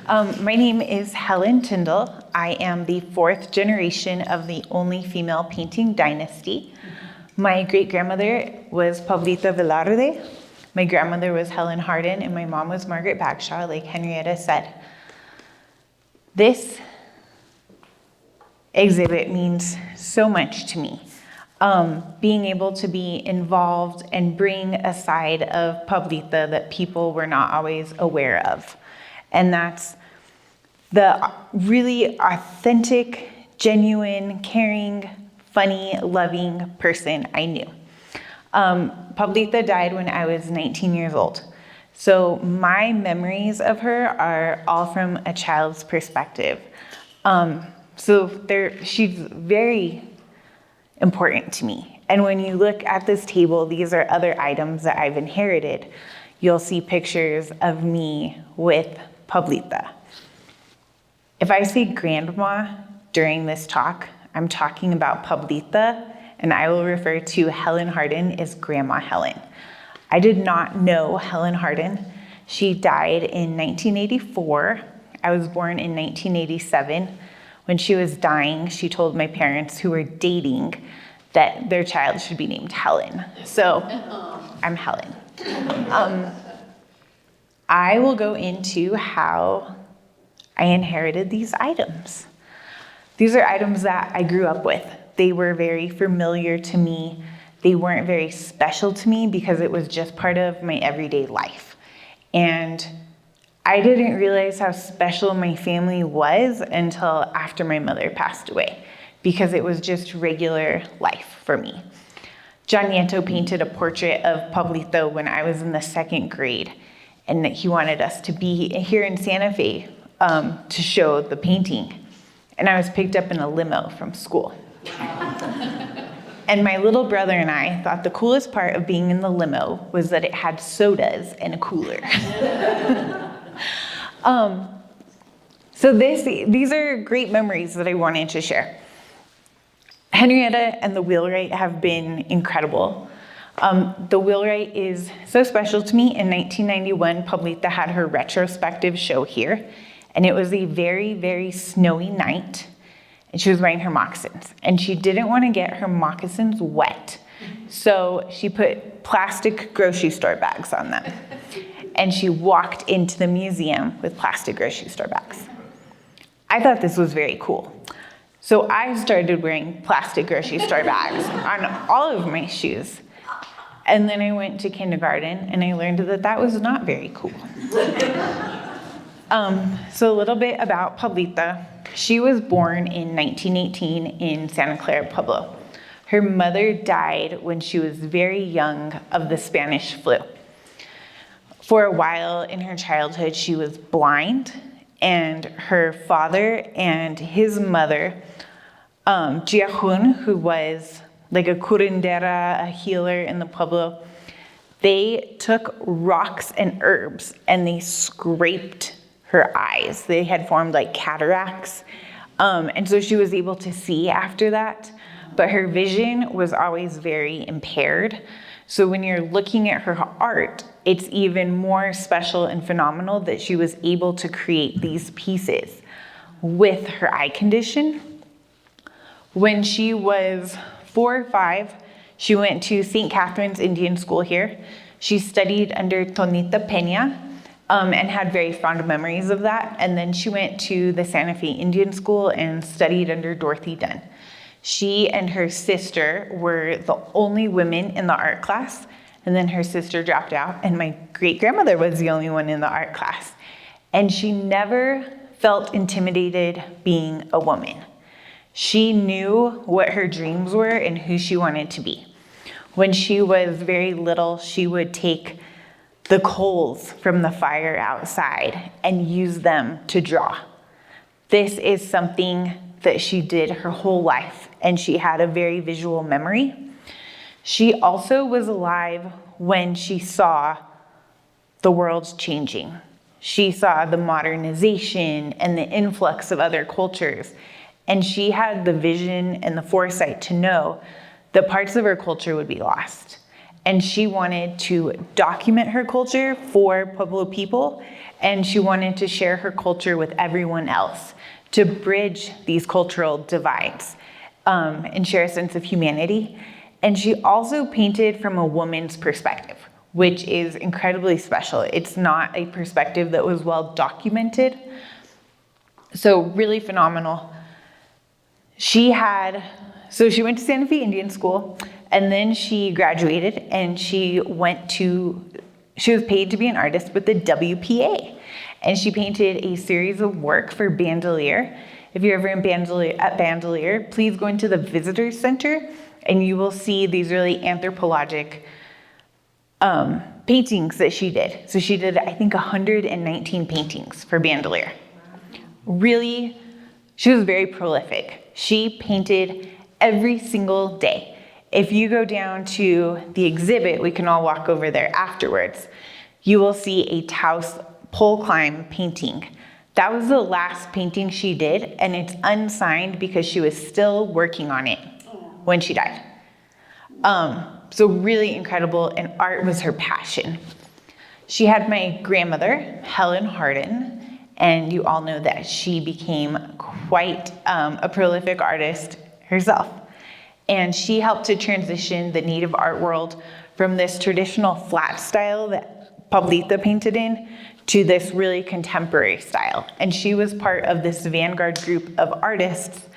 My name is Helen Tindel. I am the fourth generation of the only female painting dynasty. My great-grandmother was Pablita Velarde. My grandmother was Helen Hardin, and my mom was Margarete Bagshaw, like Henrietta said. This exhibit means so much to me. Being able to be involved and bring a side of Pablita that people were not always aware of. And that's the really authentic, genuine, caring, funny, loving person I knew. Pablita died when I was 19 years old. So my memories of her are all from a child's perspective. She's very important to me. And when you look at this table, these are other items that I've inherited. You'll see pictures of me with Pablita. If I say grandma during this talk, I'm talking about Pablita, and I will refer to Helen Hardin as Grandma Helen. I did not know Helen Hardin. She died in 1984. I was born in 1987. When she was dying, she told my parents, who were dating, that their child should be named Helen. So I'm Helen. I will go into how I inherited these items. These are items that I grew up with. They were very familiar to me. They weren't very special to me because it was just part of my everyday life. And I didn't realize how special my family was until after my mother passed away, because it was just regular life for me. John Nieto painted a portrait of Pablita when I was in the second grade, and he wanted us to be here in Santa Fe to show the painting. And I was picked up in a limo from school. And my little brother and I thought the coolest part of being in the limo was that it had sodas and a cooler. These are great memories that I wanted to share. Henrietta and the Wheelwright have been incredible. The Wheelwright is so special to me. In 1991, Pablita had her retrospective show here, and it was a very, very snowy night, and she was wearing her moccasins, and she didn't want to get her moccasins wet, so she put plastic grocery store bags on them, and she walked into the museum with plastic grocery store bags. I thought this was very cool. So I started wearing plastic grocery store bags on all of my shoes. And then I went to kindergarten and I learned that that was not very cool. So a little bit about Pablita. She was born in 1918 in Santa Clara Pueblo. Her mother died when she was very young of the Spanish flu. For a while in her childhood, she was blind, and her father and his mother, Giajun, who was like a curandera, a healer in the Pueblo, they took rocks and herbs and they scraped her eyes. They had formed like cataracts. And so she was able to see after that, but her vision was always very impaired. So when you're looking at her art, it's even more special and phenomenal that she was able to create these pieces with her eye condition. When she was 4 or 5, she went to St. Catherine's Indian School here. She studied under Tonita Peña and had very fond memories of that. And then she went to the Santa Fe Indian School and studied under Dorothy Dunn. She and her sister were the only women in the art class, and then her sister dropped out, and my great-grandmother was the only one in the art class. And she never felt intimidated being a woman. She knew what her dreams were and who she wanted to be. When she was very little, she would take the coals from the fire outside and use them to draw. This is something that she did her whole life, and she had a very visual memory. She also was alive when she saw the world changing. She saw the modernization and the influx of other cultures, and she had the vision and the foresight to know that parts of her culture would be lost. And she wanted to document her culture for Pueblo people and she wanted to share her culture with everyone else to bridge these cultural divides and share a sense of humanity. And she also painted from a woman's perspective, which is incredibly special. It's not a perspective that was well documented. So really phenomenal. She went to Santa Fe Indian School, and then she graduated, and she was paid to be an artist with the WPA. And she painted a series of work for Bandelier. If you're ever at Bandelier, please go into the Visitors Center, and you will see these really anthropologic paintings that she did. So she did, I think, 119 paintings for Bandelier. Really, she was very prolific. She painted every single day. If you go down to the exhibit, we can all walk over there afterwards, you will see a Taos pole climb painting. That was the last painting she did, and it's unsigned because she was still working on it when she died. So really incredible, and art was her passion. She had my grandmother, Helen Hardin, and you all know that she became quite a prolific artist herself. And she helped to transition the native art world from this traditional flat style that Pablita painted in to this really contemporary style. And she was part of this vanguard group of artists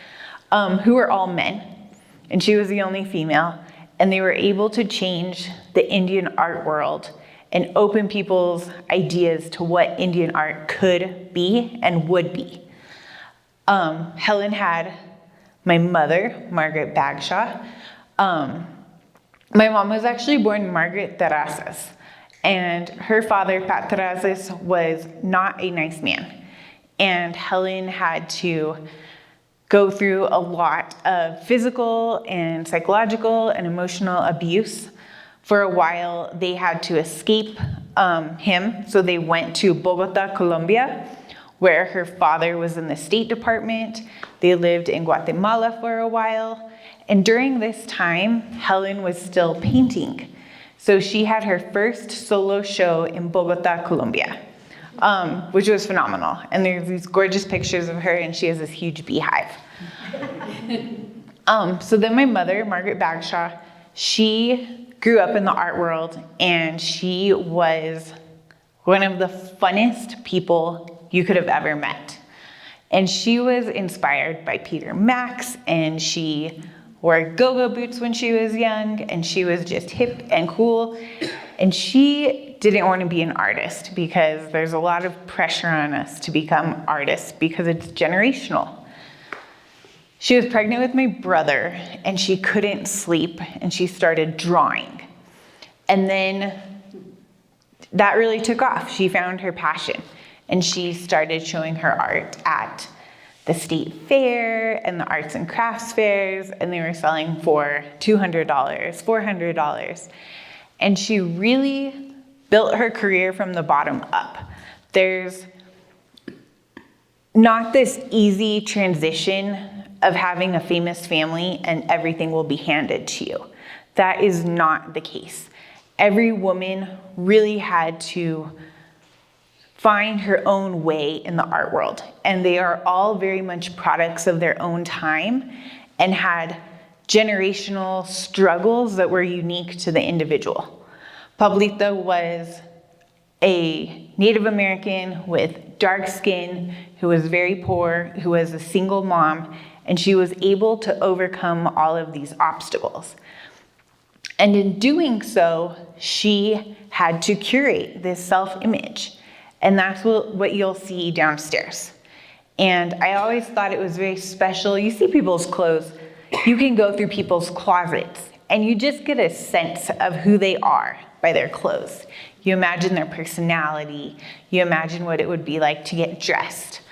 who were all men, and she was the only female, and they were able to change the Indian art world and open people's ideas to what Indian art could be and would be. Helen had my mother, Margarete Bagshaw. My mom was actually born Margaret Terrazas, and her father, Pat Terrazas, was not a nice man. And Helen had to go through a lot of physical and psychological and emotional abuse. For a while, they had to escape him, so they went to Bogota, Colombia, where her father was in the State Department. They lived in Guatemala for a while, and during this time, Helen was still painting. So she had her first solo show in Bogota, Colombia, which was phenomenal. And there's these gorgeous pictures of her, and she has this huge beehive. So then my mother, Margaret Bagshaw, she grew up in the art world, and she was one of the funnest people you could have ever met. And she was inspired by Peter Max, and she wore go-go boots when she was young, and she was just hip and cool. And she didn't want to be an artist because there's a lot of pressure on us to become artists because it's generational. She was pregnant with my brother, and she couldn't sleep, and she started drawing. And then that really took off. She found her passion, and she started showing her art at the state fair and the arts and crafts fairs, and they were selling for $200, $400. And she really built her career from the bottom up. There's not this easy transition of having a famous family and everything will be handed to you. That is not the case. Every woman really had to find her own way in the art world, and they are all very much products of their own time and had generational struggles that were unique to the individual. Pablita was a Native American with dark skin who was very poor, who was a single mom, and she was able to overcome all of these obstacles. And in doing so, she had to curate this self-image. And that's what you'll see downstairs. And I always thought it was very special. You see people's clothes. You can go through people's closets, and you just get a sense of who they are by their clothes. You imagine their personality. You imagine what it would be like to get dressed.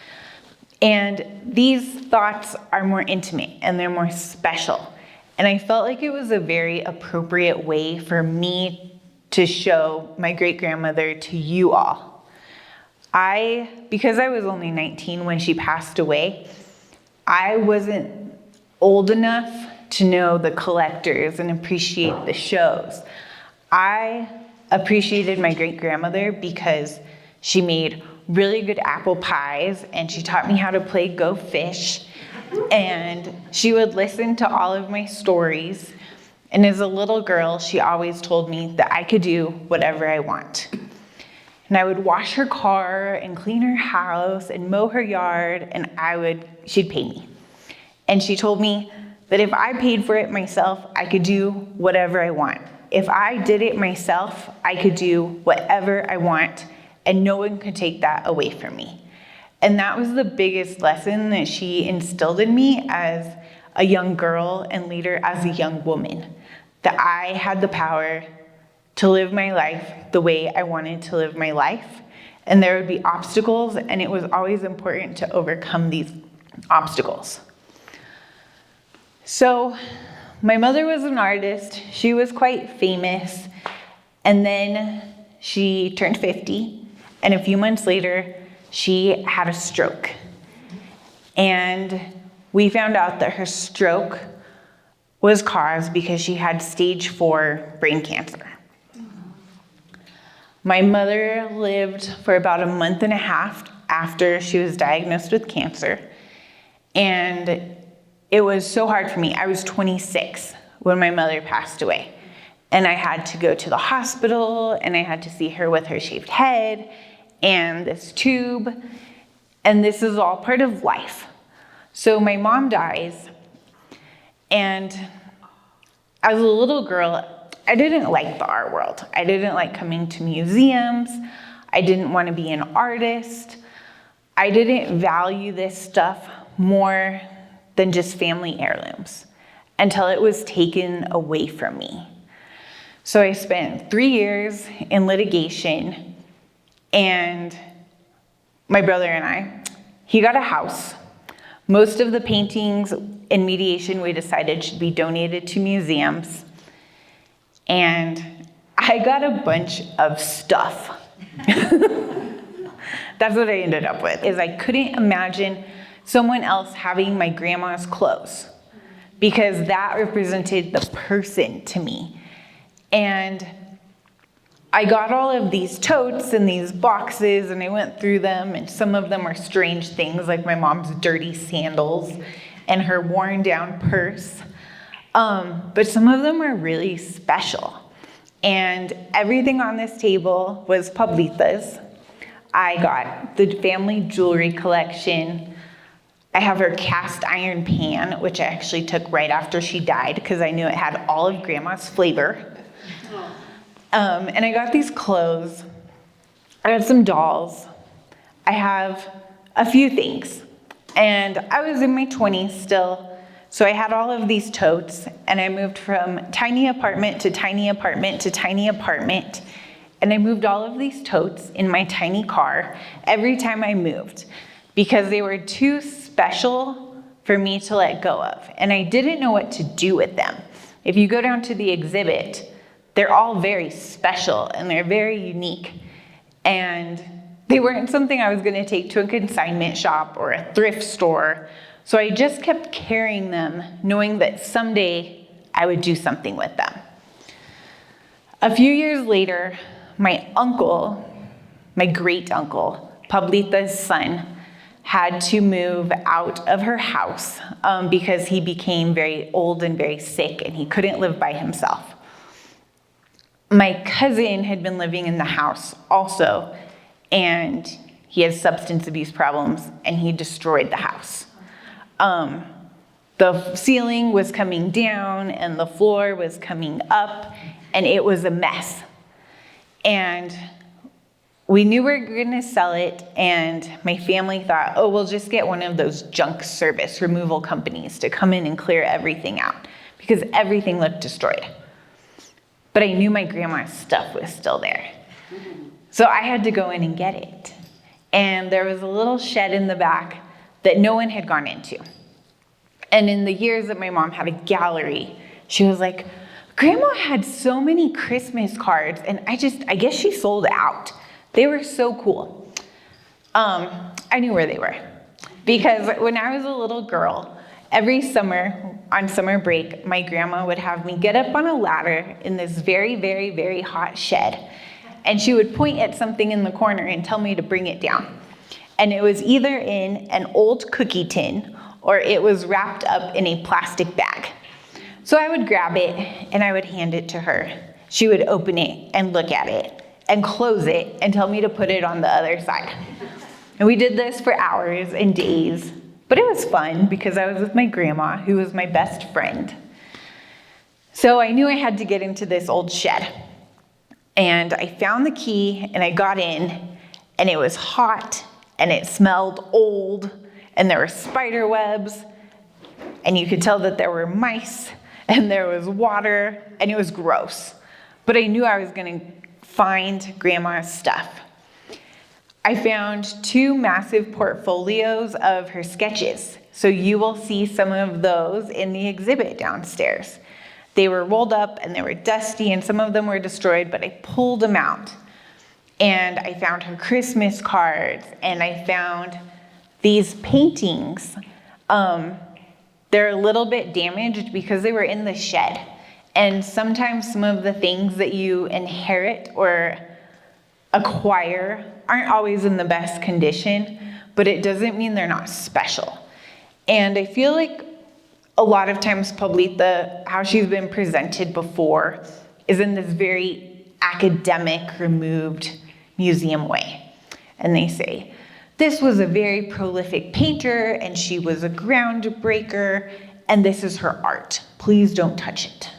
And these thoughts are more intimate, and they're more special. And I felt like it was a very appropriate way for me to show my great-grandmother to you all. Because I was only 19 when she passed away, I wasn't old enough to know the collectors and appreciate the shows. I appreciated my great-grandmother because she made really good apple pies, and she taught me how to play Go Fish. And she would listen to all of my stories. And as a little girl, she always told me that I could do whatever I want. And I would wash her car and clean her house and mow her yard, and she'd pay me. And she told me that if I paid for it myself, I could do whatever I want. If I did it myself, I could do whatever I want, and no one could take that away from me. And that was the biggest lesson that she instilled in me as a young girl and later as a young woman, that I had the power to live my life the way I wanted to live my life. And there would be obstacles, and it was always important to overcome these obstacles. So my mother was an artist. She was quite famous. And then she turned 50, and a few months later, she had a stroke. And we found out that her stroke was caused because she had stage 4 brain cancer. My mother lived for about a month and a half after she was diagnosed with cancer. And it was so hard for me. I was 26 when my mother passed away. And I had to go to the hospital, and I had to see her with her shaved head and this tube, and this is all part of life. So my mom dies, and as a little girl, I didn't like the art world. I didn't like coming to museums. I didn't want to be an artist. I didn't value this stuff more than just family heirlooms until it was taken away from me. So I spent 3 years in litigation, and my brother and he got a house. Most of the paintings in mediation we decided should be donated to museums. And I got a bunch of stuff. That's what I ended up with, is I couldn't imagine someone else having my grandma's clothes, because that represented the person to me. And I got all of these totes and these boxes, and I went through them, and some of them are strange things, like my mom's dirty sandals and her worn down purse. But some of them are really special. And everything on this table was Pablita's. I got the family jewelry collection. I have her cast iron pan, which I actually took right after she died because I knew it had all of Grandma's flavor. And I got these clothes. I got some dolls. I have a few things. And I was in my 20s still, so I had all of these totes, and I moved from tiny apartment to tiny apartment to tiny apartment, and I moved all of these totes in my tiny car every time I moved, because they were too special for me to let go of, and I didn't know what to do with them. If you go down to the exhibit, they're all very special, and they're very unique, and they weren't something I was going to take to a consignment shop or a thrift store. So I just kept carrying them, knowing that someday I would do something with them. A few years later, my uncle, my great uncle, Pablita's son, had to move out of her house because he became very old and very sick, and he couldn't live by himself. My cousin had been living in the house also, and he has substance abuse problems, and he destroyed the house. The ceiling was coming down, and the floor was coming up, and it was a mess. And we knew we were going to sell it, and my family thought, oh, we'll just get one of those junk service removal companies to come in and clear everything out, because everything looked destroyed. But I knew my grandma's stuff was still there. So I had to go in and get it. And there was a little shed in the back that no one had gone into. And in the years that my mom had a gallery, she was like, Grandma had so many Christmas cards, and I guess she sold out. They were so cool. I knew where they were. Because when I was a little girl, every summer, on summer break, my grandma would have me get up on a ladder in this very, very, very hot shed. and she would point at something in the corner and tell me to bring it down. And it was either in an old cookie tin or it was wrapped up in a plastic bag. So I would grab it and I would hand it to her. She would open it and look at it and close it and tell me to put it on the other side. And we did this for hours and days, but it was fun because I was with my grandma, who was my best friend. So I knew I had to get into this old shed. And I found the key and I got in, and it was hot and it smelled old and there were spider webs and you could tell that there were mice and there was water and it was gross. But I knew I was going to find Grandma's stuff. I found 2 massive portfolios of her sketches. So you will see some of those in the exhibit downstairs. They were rolled up and they were dusty and some of them were destroyed, but I pulled them out. And I found her Christmas cards and I found these paintings. They're a little bit damaged because they were in the shed. And sometimes some of the things that you inherit or acquire aren't always in the best condition, but it doesn't mean they're not special. And I feel like a lot of times Pablita, how she's been presented before, is in this very academic, removed museum way. And they say, this was a very prolific painter and she was a groundbreaker and this is her art. Please don't touch it.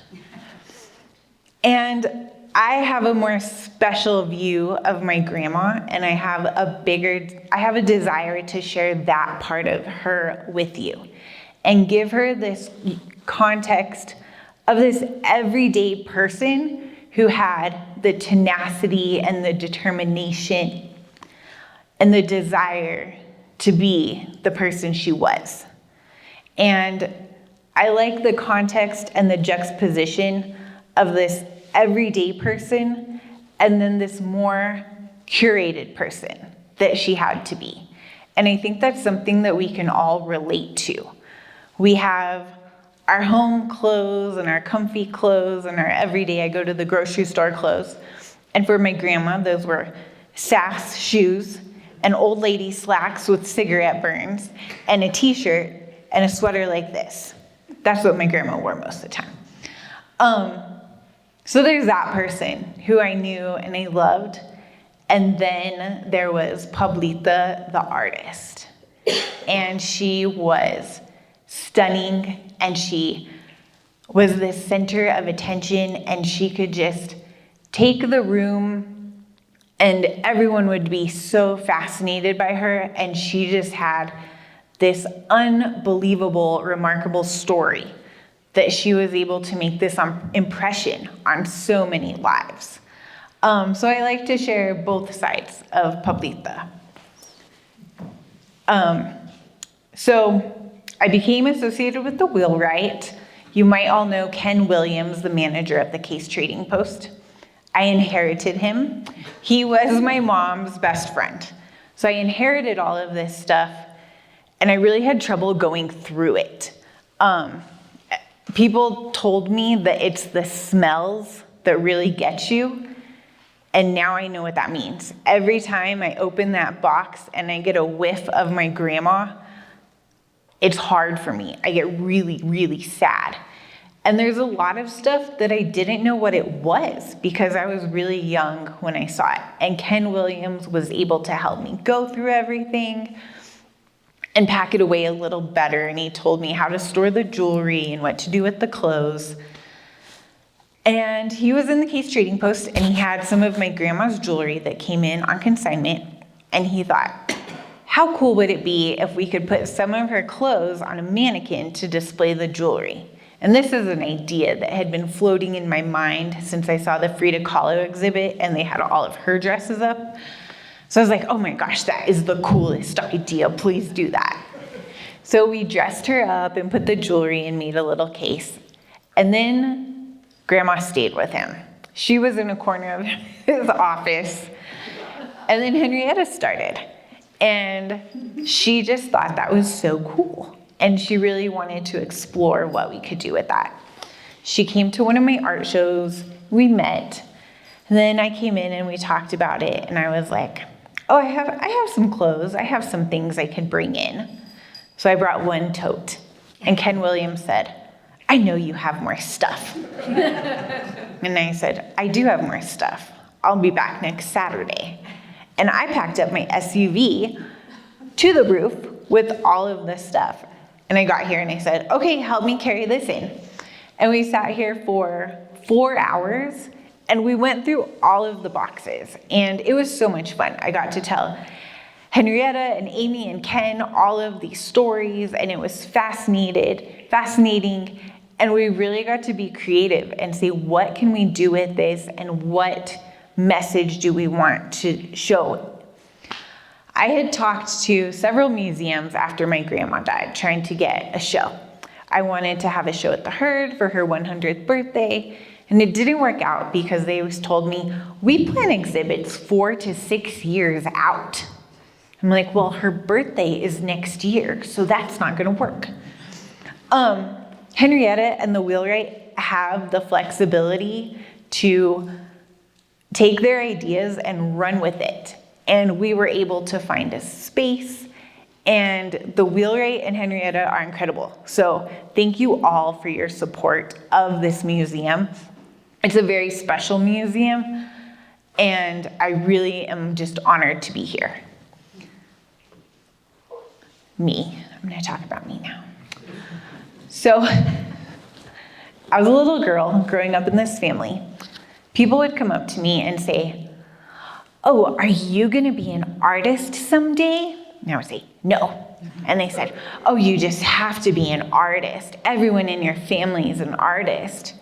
And I have a more special view of my grandma, and I have a desire to share that part of her with you and give her this context of this everyday person who had the tenacity and the determination and the desire to be the person she was. And I like the context and the juxtaposition of this everyday person and then this more curated person that she had to be. And I think that's something that we can all relate to. We have our home clothes and our comfy clothes and our everyday, I go to the grocery store clothes. And for my grandma, those were Sass shoes and old lady slacks with cigarette burns and a t-shirt and a sweater like this. That's what my grandma wore most of the time. So there's that person who I knew and I loved. And then there was Pablita, the artist. And she was stunning and she was the center of attention and she could just take the room and everyone would be so fascinated by her, and she just had this unbelievable, remarkable story that she was able to make this impression on so many lives. So I like to share both sides of Pablita. So I became associated with the Wheelwright. You might all know Ken Williams, the manager of the Case Trading Post. I inherited him. He was my mom's best friend. So I inherited all of this stuff, and I really had trouble going through it. People told me that it's the smells that really get you, and now I know what that means. Every time I open that box and I get a whiff of my grandma, it's hard for me. I get really, really sad. And there's a lot of stuff that I didn't know what it was because I was really young when I saw it. And Ken Williams was able to help me go through everything and pack it away a little better. And he told me how to store the jewelry and what to do with the clothes. And he was in the Case Trading Post, and he had some of my grandma's jewelry that came in on consignment. And he thought, how cool would it be if we could put some of her clothes on a mannequin to display the jewelry? And this is an idea that had been floating in my mind since I saw the Frida Kahlo exhibit and they had all of her dresses up. So I was like, oh my gosh, that is the coolest idea. Please do that. So we dressed her up and put the jewelry and made a little case. And then Grandma stayed with him. She was in a corner of his office. And then Henrietta started. And she just thought that was so cool. And she really wanted to explore what we could do with that. She came to one of my art shows, we met, And then I came in and we talked about it, and I was like, oh, I have some clothes. I have some things I can bring in. So I brought one tote. And Ken Williams said, I know you have more stuff. And I said, I do have more stuff. I'll be back next Saturday. And I packed up my SUV to the roof with all of this stuff. And I got here and I said, okay, help me carry this in. And we sat here for 4 hours and we went through all of the boxes. And it was so much fun. I got to tell Henrietta and Amy and Ken all of these stories, and it was fascinating. And we really got to be creative and say, what can we do with this and what message do we want to show? I had talked to several museums after my grandma died, trying to get a show. I wanted to have a show at the Herd for her 100th birthday, and it didn't work out because they always told me, we plan exhibits 4 to 6 years out. I'm like, well, her birthday is next year, so that's not gonna work. Henrietta and the Wheelwright have the flexibility to take their ideas and run with it. And we were able to find a space, and the Wheelwright and Henrietta are incredible. So thank you all for your support of this museum. It's a very special museum, and I really am just honored to be here. Me, I'm gonna talk about me now. So I was a little girl growing up in this family. People would come up to me and say, oh, are you gonna be an artist someday? And I would say, no. And they said, oh, you just have to be an artist. Everyone in your family is an artist.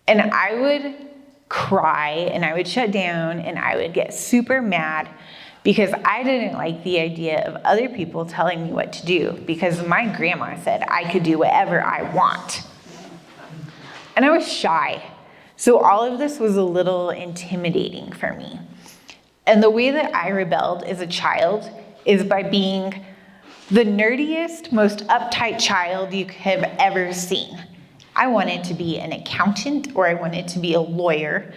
And I would cry and I would shut down and I would get super mad because I didn't like the idea of other people telling me what to do, because my grandma said I could do whatever I want. And I was shy. So all of this was a little intimidating for me. And the way that I rebelled as a child is by being the nerdiest, most uptight child you could have ever seen. I wanted to be an accountant, or I wanted to be a lawyer.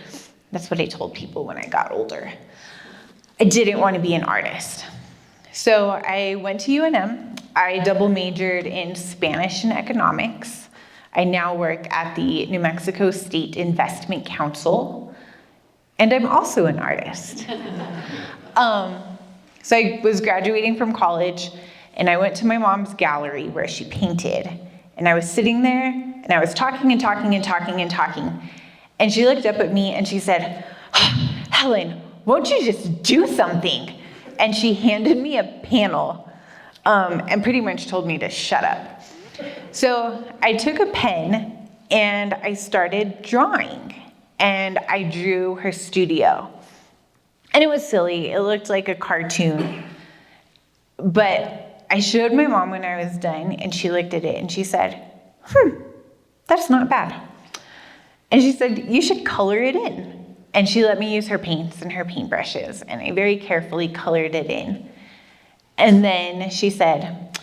That's what I told people when I got older. I didn't want to be an artist. So I went to UNM. I double majored in Spanish and economics. I now work at the New Mexico State Investment Council, and I'm also an artist. So I was graduating from college, and I went to my mom's gallery where she painted, and I was sitting there, and I was talking, and she looked up at me and she said, Helen, won't you just do something? And she handed me a panel and pretty much told me to shut up. So I took a pen and I started drawing, and I drew her studio. And it was silly. It looked like a cartoon. But I showed my mom when I was done, and she looked at it and she said, that's not bad. And she said, you should color it in. And she let me use her paints and her paintbrushes, and I very carefully colored it in. And then she said,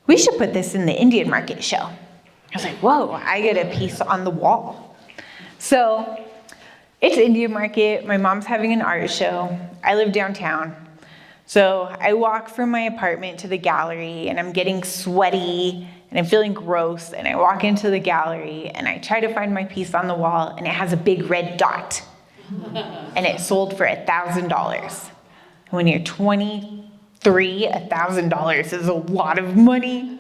we should put this in the Indian market show. I was like, whoa, I get a piece on the wall. So it's Indian market. My mom's having an art show. I live downtown. So I walk from my apartment to the gallery, and I'm getting sweaty and I'm feeling gross. And I walk into the gallery and I try to find my piece on the wall, and it has a big red dot. And it sold for $1,000. When you're 23, $1,000 is a lot of money.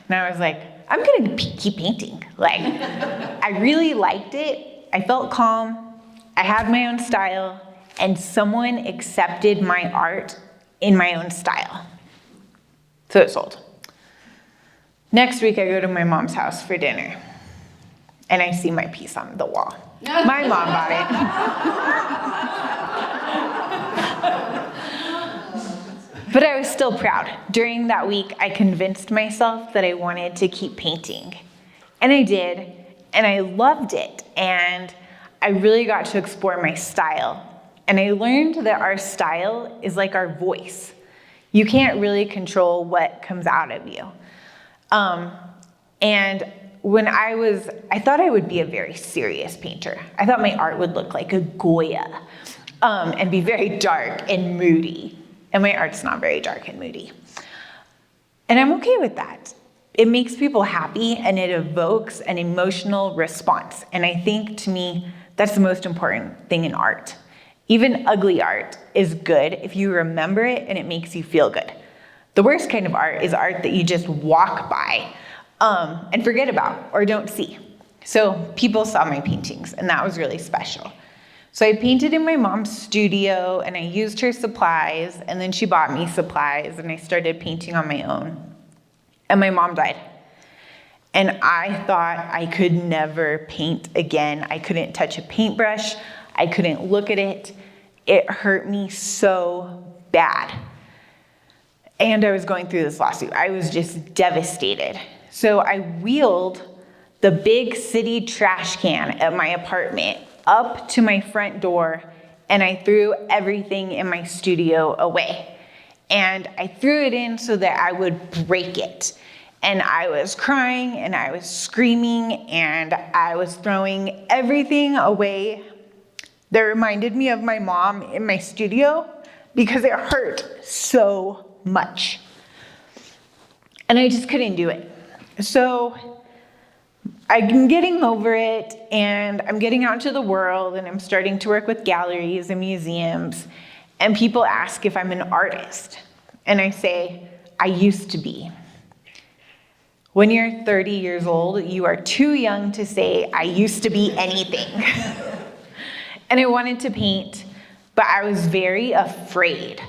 And I was like, I'm gonna keep painting. Like, I really liked it. I felt calm. I had my own style, and someone accepted my art in my own style. So it sold. Next week, I go to my mom's house for dinner, and I see my piece on the wall. My mom bought it. But I was still proud. During that week, I convinced myself that I wanted to keep painting. And I did, and I loved it. And I really got to explore my style. And I learned that our style is like our voice. You can't really control what comes out of you. And I thought I would be a very serious painter. I thought my art would look like a Goya, and be very dark and moody. And my art's not very dark and moody. And I'm okay with that. It makes people happy and it evokes an emotional response. And I think, to me, that's the most important thing in art. Even ugly art is good if you remember it and it makes you feel good. The worst kind of art is art that you just walk by and forget about or don't see. So people saw my paintings, and that was really special. So I painted in my mom's studio, and I used her supplies, and then she bought me supplies, and I started painting on my own. And my mom died. And I thought I could never paint again. I couldn't touch a paintbrush. I couldn't look at it. It hurt me so bad. And I was going through this lawsuit. I was just devastated. So I wheeled the big city trash can at my apartment up to my front door, and I threw everything in my studio away. And I threw it in so that I would break it. And I was crying, and I was screaming, and I was throwing everything away that reminded me of my mom in my studio, because it hurt so much. And I just couldn't do it. So I'm getting over it, and I'm getting out into the world, and I'm starting to work with galleries and museums, and people ask if I'm an artist. And I say, I used to be. When you're 30 years old, you are too young to say, I used to be anything. And I wanted to paint, but I was very afraid.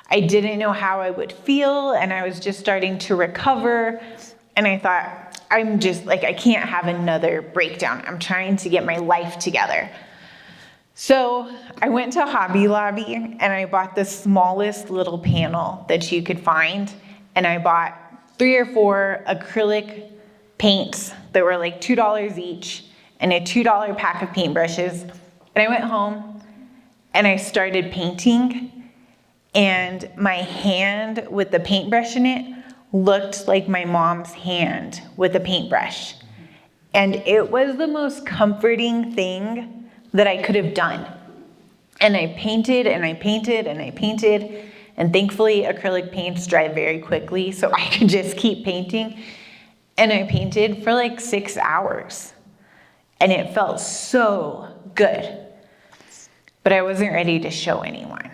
I didn't know how I would feel, and I was just starting to recover. And I thought, I can't have another breakdown. I'm trying to get my life together. So I went to Hobby Lobby, and I bought the smallest little panel that you could find. And I bought 3 or 4 acrylic paints that were like $2 each, and a $2 pack of paintbrushes. And I went home, and I started painting, and my hand with the paintbrush in it looked like my mom's hand with a paintbrush. And it was the most comforting thing that I could have done. And I painted, and I painted, and I painted, and thankfully acrylic paints dry very quickly, so I could just keep painting. And I painted for like 6 hours, and it felt so good. But I wasn't ready to show anyone.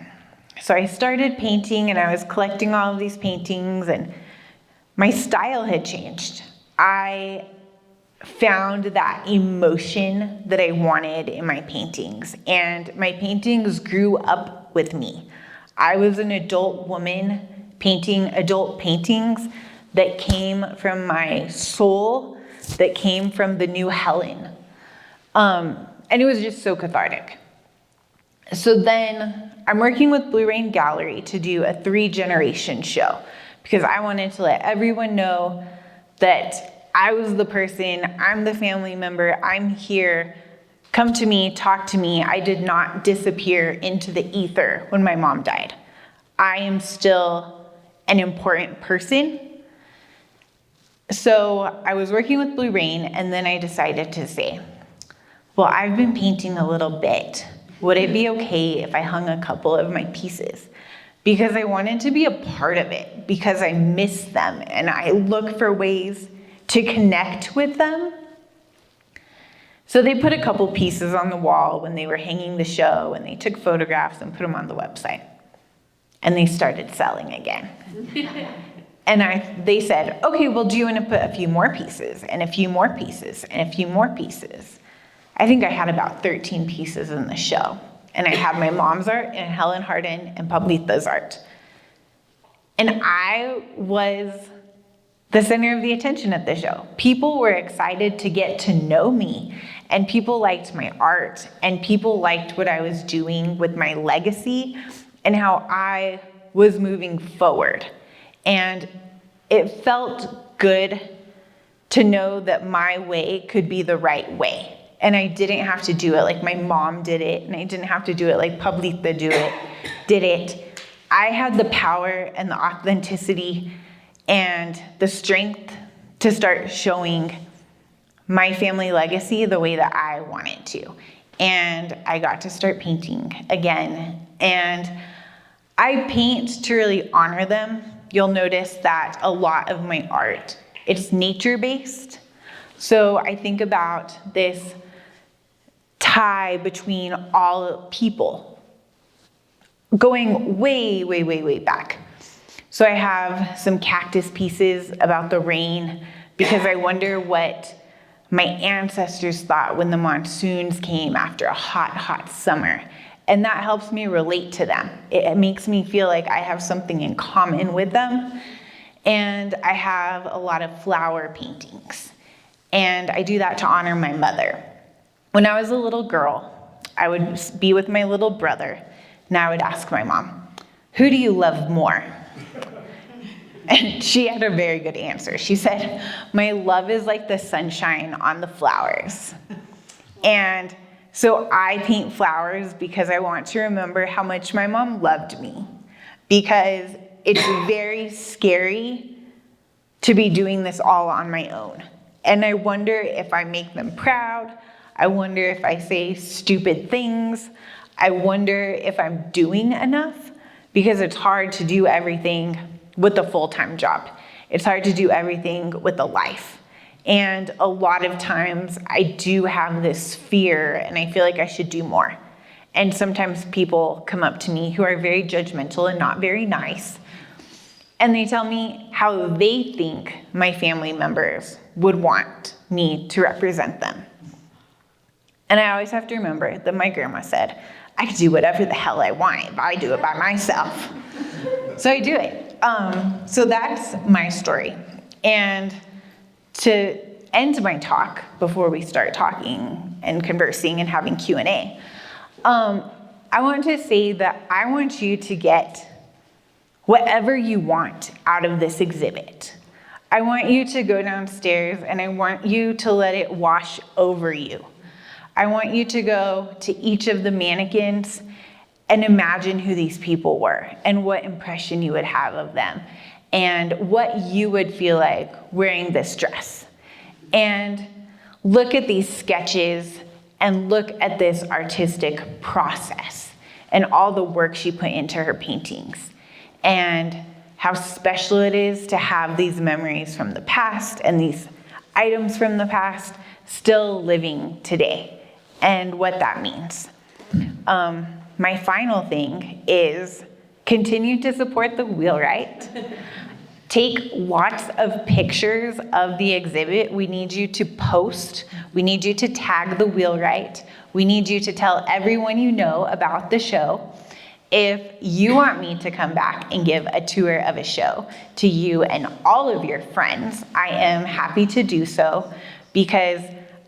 So I started painting, and I was collecting all of these paintings, and my style had changed. I found that emotion that I wanted in my paintings, and my paintings grew up with me. I was an adult woman painting adult paintings that came from my soul, that came from the new Helen. And it was just so cathartic. So then I'm working with Blue Rain Gallery to do a 3-generation show, because I wanted to let everyone know that I was the person, I'm the family member, I'm here, come to me, talk to me. I did not disappear into the ether when my mom died. I am still an important person. So I was working with Blue Rain, and then I decided to say, well, I've been painting a little bit. Would it be okay if I hung a couple of my pieces? Because I wanted to be a part of it, because I miss them, and I look for ways to connect with them. So they put a couple pieces on the wall when they were hanging the show, and they took photographs and put them on the website. And they started selling again. And they said, okay, well, do you want to put a few more pieces, and a few more pieces, and a few more pieces? I think I had about 13 pieces in the show. And I had my mom's art, and Helen, Hardin, and Pablita's art. And I was the center of the attention at the show. People were excited to get to know me, and people liked my art, and people liked what I was doing with my legacy and how I was moving forward. And it felt good to know that my way could be the right way. And I didn't have to do it like my mom did it, and I didn't have to do it like Pablita did it. I had the power and the authenticity and the strength to start showing my family legacy the way that I want it to. And I got to start painting again. And I paint to really honor them. You'll notice that a lot of my art, it's nature-based. So I think about this tie between all people, going way, way, way, way back. So I have some cactus pieces about the rain because I wonder what my ancestors thought when the monsoons came after a hot, hot summer. And that helps me relate to them. It makes me feel like I have something in common with them. And I have a lot of flower paintings. And I do that to honor my mother. When I was a little girl, I would be with my little brother, and I would ask my mom, "Who do you love more?" And she had a very good answer. She said, "My love is like the sunshine on the flowers." And so I paint flowers because I want to remember how much my mom loved me. Because it's very scary to be doing this all on my own. And I wonder if I make them proud. I wonder if I say stupid things. I wonder if I'm doing enough, because it's hard to do everything with a full-time job. It's hard to do everything with a life. And a lot of times I do have this fear and I feel like I should do more. And sometimes people come up to me who are very judgmental and not very nice. And they tell me how they think my family members would want me to represent them. And I always have to remember that my grandma said, I could do whatever the hell I want if I do it by myself. So I do it. So that's my story. And to end my talk before we start talking and conversing and having Q&A, I want to say that I want you to get whatever you want out of this exhibit. I want you to go downstairs and I want you to let it wash over you. I want you to go to each of the mannequins and imagine who these people were and what impression you would have of them and what you would feel like wearing this dress. And look at these sketches and look at this artistic process and all the work she put into her paintings and how special it is to have these memories from the past and these items from the past still living today and what that means. My final thing is continue to support the Wheelwright. Take lots of pictures of the exhibit. We need you to post. We need you to tag the Wheelwright. We need you to tell everyone you know about the show. If you want me to come back and give a tour of a show to you and all of your friends, I am happy to do so because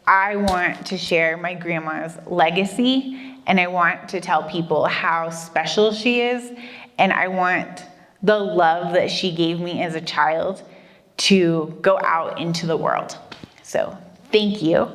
I want to share my grandma's legacy and I want to tell people how special she is, and I want the love that she gave me as a child to go out into the world. So thank you.